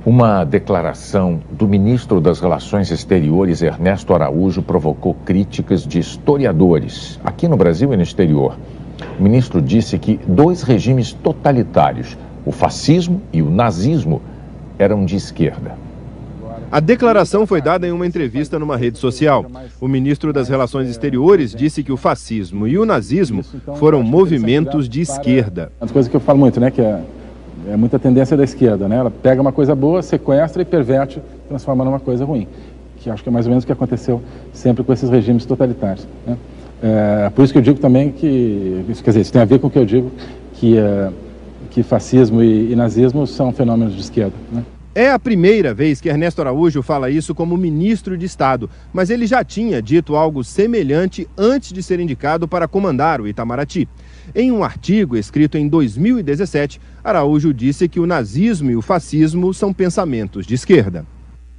Uma declaração do ministro das Relações Exteriores, Ernesto Araújo, provocou críticas de historiadores aqui no Brasil e no exterior. O ministro disse que dois regimes totalitários, o fascismo e o nazismo, eram de esquerda. A declaração foi dada em uma entrevista numa rede social. O ministro das Relações Exteriores disse que o fascismo e o nazismo foram movimentos de esquerda. Uma das coisas que eu falo muito, né, que é muita tendência da esquerda, né? Ela pega uma coisa boa, sequestra e perverte, transforma numa coisa ruim. Que acho que é mais ou menos o que aconteceu sempre com esses regimes totalitários, né? Por isso que eu digo também que, quer dizer, isso tem a ver com o que eu digo, que fascismo e nazismo são fenômenos de esquerda, né? É a primeira vez que Ernesto Araújo fala isso como ministro de Estado, mas ele já tinha dito algo semelhante antes de ser indicado para comandar o Itamaraty. Em um artigo escrito em 2017, Araújo disse que o nazismo e o fascismo são pensamentos de esquerda.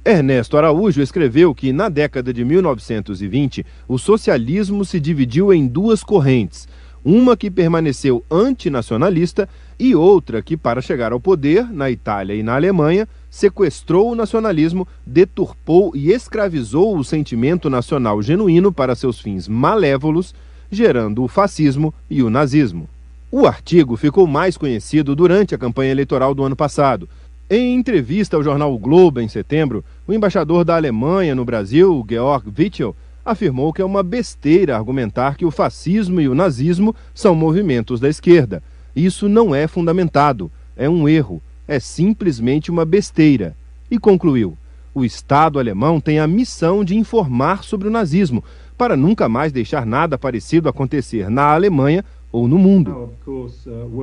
Ernesto Araújo escreveu que, na década de 1920, o socialismo se dividiu em duas correntes. Uma que permaneceu antinacionalista e outra que, para chegar ao poder, na Itália e na Alemanha, sequestrou o nacionalismo, deturpou e escravizou o sentimento nacional genuíno para seus fins malévolos, gerando o fascismo e o nazismo. O artigo ficou mais conhecido durante a campanha eleitoral do ano passado. Em entrevista ao jornal O Globo, em setembro, o embaixador da Alemanha no Brasil, Georg Wichel, afirmou que é uma besteira argumentar que o fascismo e o nazismo são movimentos da esquerda. Isso não é fundamentado, é um erro, é simplesmente uma besteira. E concluiu: o Estado alemão tem a missão de informar sobre o nazismo, para nunca mais deixar nada parecido acontecer na Alemanha ou no mundo.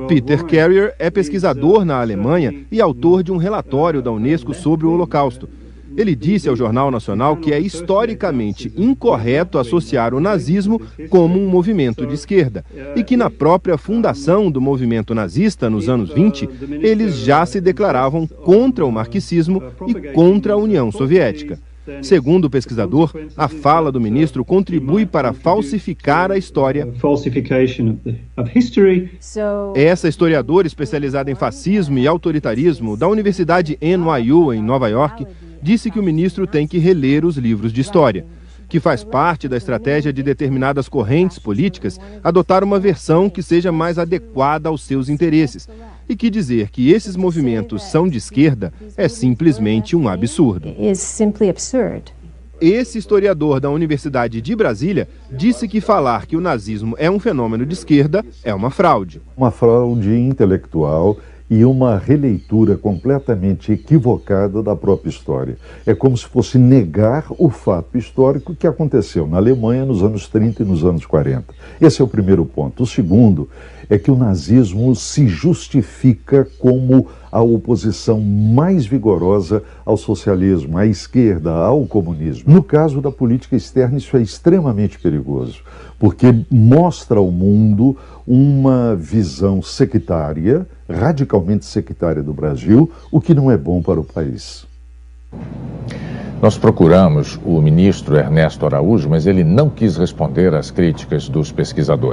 Peter Carrier é pesquisador na Alemanha e autor de um relatório da Unesco sobre o Holocausto. Ele disse ao Jornal Nacional que é historicamente incorreto associar o nazismo como um movimento de esquerda e que na própria fundação do movimento nazista, nos anos 20, eles já se declaravam contra o marxismo e contra a União Soviética. Segundo o pesquisador, a fala do ministro contribui para falsificar a história. Essa historiadora especializada em fascismo e autoritarismo da Universidade NYU, em Nova York, disse que o ministro tem que reler os livros de história, que faz parte da estratégia de determinadas correntes políticas adotar uma versão que seja mais adequada aos seus interesses, e que dizer que esses movimentos são de esquerda é simplesmente um absurdo. Esse historiador da Universidade de Brasília disse que falar que o nazismo é um fenômeno de esquerda é uma fraude. Uma fraude intelectual e uma releitura completamente equivocada da própria história. É como se fosse negar o fato histórico que aconteceu na Alemanha nos anos 30 e nos anos 40. Esse é o primeiro ponto. O segundo é que o nazismo se justifica como a oposição mais vigorosa ao socialismo, à esquerda, ao comunismo. No caso da política externa, isso é extremamente perigoso, porque mostra ao mundo uma visão sectária, radicalmente sectária do Brasil, o que não é bom para o país. Nós procuramos o ministro Ernesto Araújo, mas ele não quis responder às críticas dos pesquisadores.